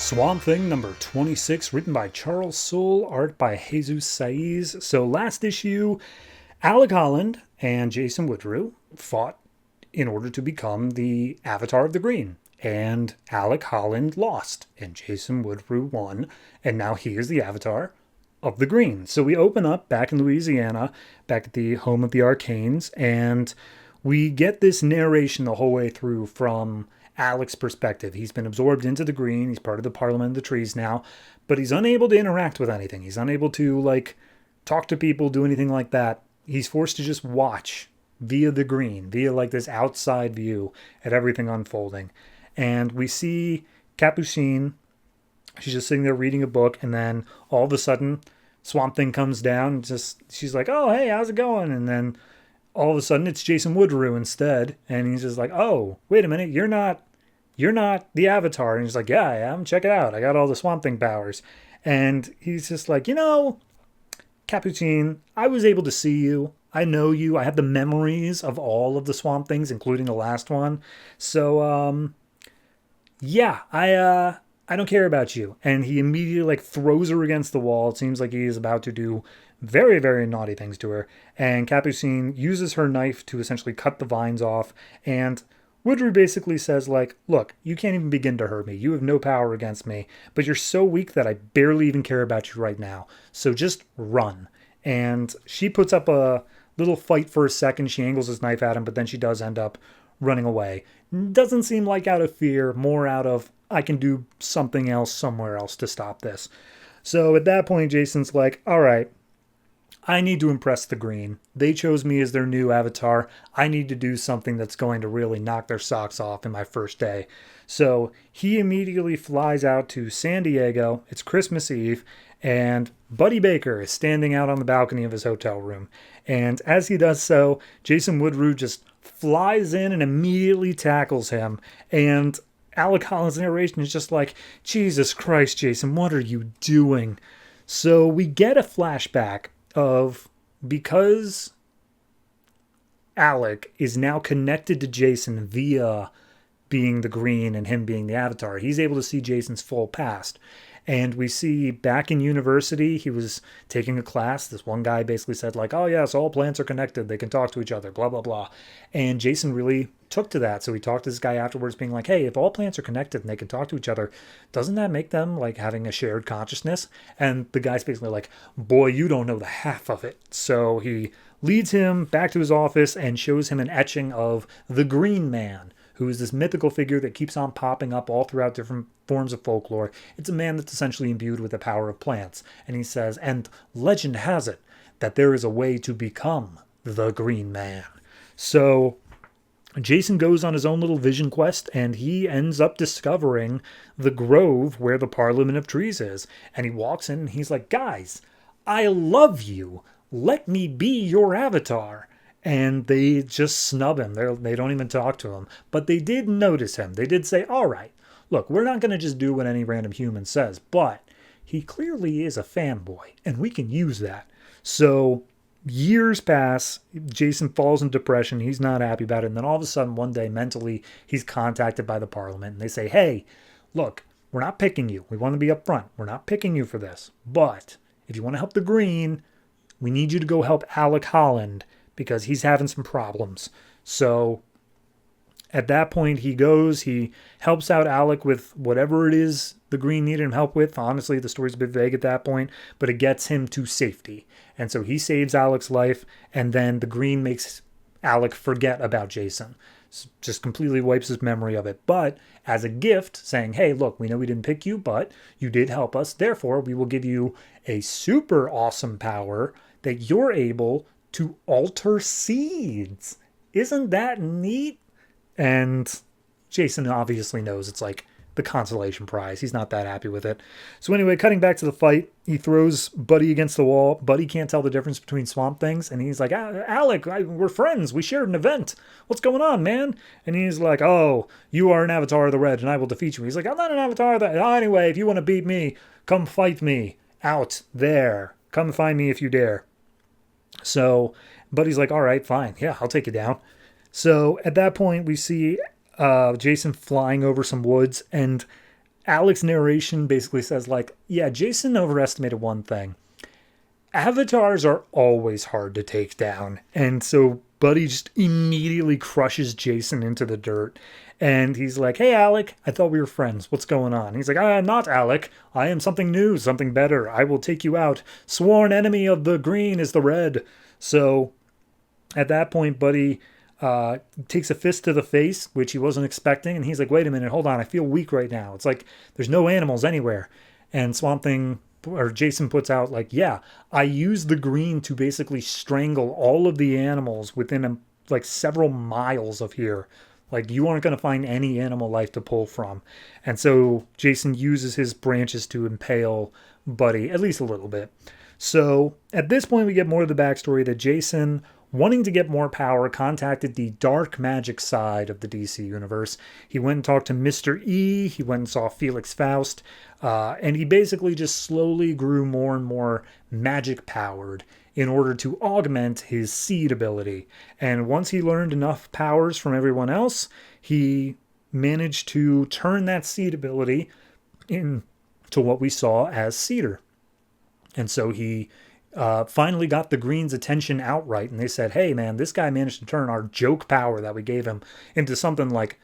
Swamp Thing number 26, written by Charles Soule, art by Jesus Saiz. So last issue, Alec Holland and Jason Woodrue fought in order to become the Avatar of the Green. And Alec Holland lost, and Jason Woodrue won, and now he is the Avatar of the Green. So we open up back in Louisiana, back at the home of the Arcanes, and we get this narration the whole way through from Alec's perspective. He's been absorbed into the Green. He's part of the Parliament of the Trees now, but he's unable to interact with anything. He's unable to, talk to people, do anything like that. He's forced to just watch via the Green, via, this outside view at everything unfolding. And we see Capucine. She's just sitting there reading a book, and then all of a sudden, Swamp Thing comes down. She's like, "Oh, hey, how's it going?" And then all of a sudden, it's Jason Woodrue instead, and he's just like, "Oh, wait a minute, you're not the Avatar." And he's like, "Yeah, I am. Check it out. I got all the Swamp Thing powers." And he's just like, Capucine, I was able to see you. I know you. I have the memories of all of the Swamp Things, including the last one. So, yeah, I don't care about you. And he immediately throws her against the wall. It seems like he is about to do very, very naughty things to her. And Capucine uses her knife to essentially cut the vines off. And Woodrue basically says, "Look, you can't even begin to hurt me. You have no power against me, but you're so weak that I barely even care about you right now. So just run." And she puts up a little fight for a second. She angles his knife at him, but then she does end up running away. Doesn't seem like out of fear, more out of, I can do something else somewhere else to stop this. So at that point, Jason's like, "All right, I need to impress the Green. They chose me as their new avatar. I need to do something that's going to really knock their socks off in my first day." So he immediately flies out to San Diego. It's Christmas Eve, and Buddy Baker is standing out on the balcony of his hotel room. And as he does so, Jason Woodrue just flies in and immediately tackles him. And Alec Holland's narration is just like, "Jesus Christ, Jason, what are you doing?" So we get a flashback of, because Alec is now connected to Jason via being the Green and him being the Avatar, he's able to see Jason's full past. And we see back in university, he was taking a class. This one guy basically said, "Oh, yes, all plants are connected. They can talk to each other, blah, blah, blah." And Jason really took to that. So he talked to this guy afterwards being like, "Hey, if all plants are connected and they can talk to each other, doesn't that make them having a shared consciousness?" And the guy's basically like, "Boy, you don't know the half of it." So he leads him back to his office and shows him an etching of the Green Man, who is this mythical figure that keeps on popping up all throughout different forms of folklore. It's a man that's essentially imbued with the power of plants. And he says, "And legend has it that there is a way to become the Green Man." So Jason goes on his own little vision quest, and he ends up discovering the grove where the Parliament of Trees is. And he walks in and he's like, "Guys, I love you. Let me be your avatar." And they just snub him. They don't even talk to him. But they did notice him. They did say, "All right, look, we're not going to just do what any random human says, but he clearly is a fanboy, and we can use that." So years pass. Jason falls in depression. He's not happy about it. And then all of a sudden, one day, mentally, he's contacted by the Parliament. And they say, "Hey, look, we're not picking you. We want to be upfront. We're not picking you for this. But if you want to help the Green, we need you to go help Alec Holland, because he's having some problems." So at that point, he goes, he helps out Alec with whatever it is the Green needed him help with. Honestly, the story's a bit vague at that point, but it gets him to safety. And so he saves Alec's life, and then the Green makes Alec forget about Jason. Just completely wipes his memory of it. But as a gift, saying, "Hey, look, we know we didn't pick you, but you did help us. Therefore, we will give you a super awesome power that you're able to alter seeds." Isn't that neat? And Jason obviously knows it's the consolation prize. He's not that happy with it. So anyway, cutting back to the fight, he throws Buddy against the wall. Buddy can't tell the difference between Swamp Things. And he's like, "Alec, we're friends. We shared an event. What's going on, man?" And he's like, "Oh, you are an Avatar of the Red, and I will defeat you." He's like, "I'm not an Avatar of the..." "Anyway, if you want to beat me, come fight me out there. Come find me if you dare." So Buddy's like, "All right, fine. Yeah, I'll take you down." So at that point, we see Jason flying over some woods, and Alec's narration basically says, like, yeah, Jason overestimated one thing. Avatars are always hard to take down. And so Buddy just immediately crushes Jason into the dirt. And he's like, hey, Alec, I thought we were friends. What's going on? And he's like, I am not Alec. I am something new, something better. I will take you out. Sworn enemy of the green is the red. So at that point, Buddy takes a fist to the face, which he wasn't expecting. And he's like, wait a minute, hold on. I feel weak right now. It's like there's no animals anywhere. And Swamp Thing or Jason puts out like, yeah, I used the green to basically strangle all of the animals within like several miles of here. Like you aren't going to find any animal life to pull from. And so Jason uses his branches to impale Buddy, at least a little bit. So at this point, we get more of the backstory that Jason, wanting to get more power, contacted the dark magic side of the DC universe. He went and talked to Mr. E. He went and saw Felix Faust. And he basically just slowly grew more and more magic powered in order to augment his seed ability. And once he learned enough powers from everyone else, he managed to turn that seed ability into what we saw as Cedar. And so he finally got the Green's attention outright. And they said, hey, man, this guy managed to turn our joke power that we gave him into something like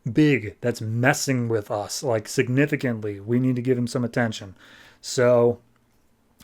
big that's messing with us, like significantly. We need to give him some attention. So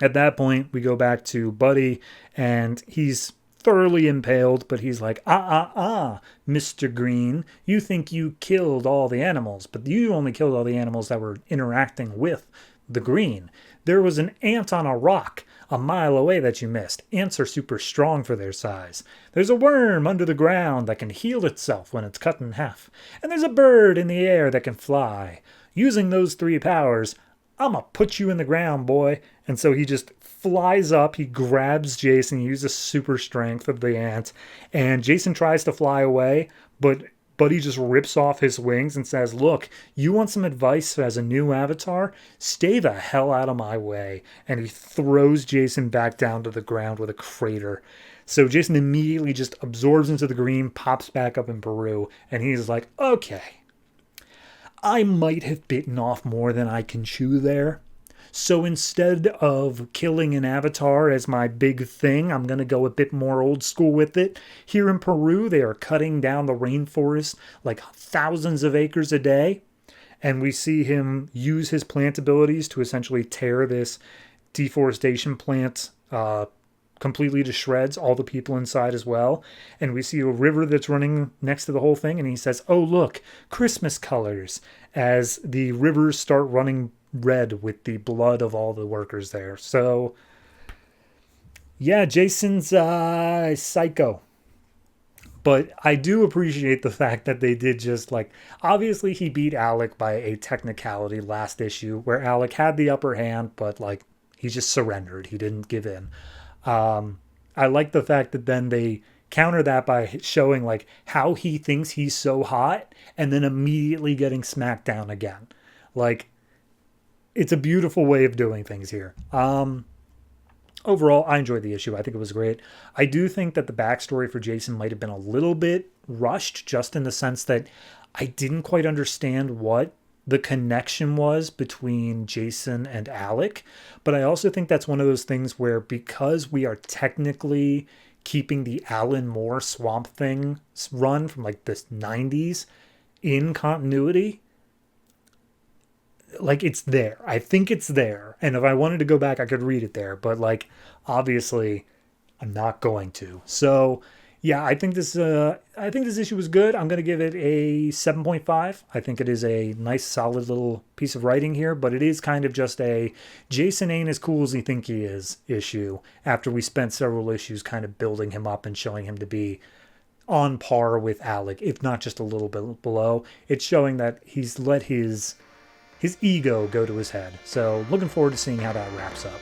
at that point, we go back to Buddy, and he's thoroughly impaled, but he's like, Mr. Green, you think you killed all the animals, but you only killed all the animals that were interacting with the Green. There was an ant on a rock a mile away that you missed. Ants are super strong for their size. There's a worm under the ground that can heal itself when it's cut in half. And there's a bird in the air that can fly. Using those 3 powers, I'm gonna put you in the ground, boy. And so he just flies up, he grabs Jason, he uses super strength of the ant, and Jason tries to fly away, but Buddy just rips off his wings and says, look, you want some advice as a new avatar? Stay the hell out of my way. And he throws Jason back down to the ground with a crater. So Jason immediately just absorbs into the green, pops back up in Peru, and he's like, okay, I might have bitten off more than I can chew there. So instead of killing an avatar as my big thing, I'm going to go a bit more old school with it. Here in Peru, they are cutting down the rainforest like thousands of acres a day. And we see him use his plant abilities to essentially tear this deforestation plant completely to shreds, all the people inside as well. And we see a river that's running next to the whole thing. And he says, oh, look, Christmas colors, as the rivers start running red with the blood of all the workers there. So yeah, Jason's psycho. But I do appreciate the fact that they did just like, obviously he beat Alec by a technicality last issue where Alec had the upper hand, but like he just surrendered. He didn't give in. I like the fact that then they counter that by showing like how he thinks he's so hot and then immediately getting smacked down again. Like, it's a beautiful way of doing things here. Overall, I enjoyed the issue. I think it was great. I do think that the backstory for Jason might have been a little bit rushed, just in the sense that I didn't quite understand what the connection was between Jason and Alec. But I also think that's one of those things where, because we are technically keeping the Alan Moore Swamp Thing run from like the 90s in continuity, like it's there. I think it's there. And if I wanted to go back, I could read it there. But like, obviously, I'm not going to. So yeah, I think this issue was good. I'm going to give it a 7.5. I think it is a nice, solid little piece of writing here. But it is kind of just a Jason ain't as cool as he think he is issue. After we spent several issues kind of building him up and showing him to be on par with Alec, if not just a little bit below. It's showing that he's let his ego go to his head. So looking forward to seeing how that wraps up.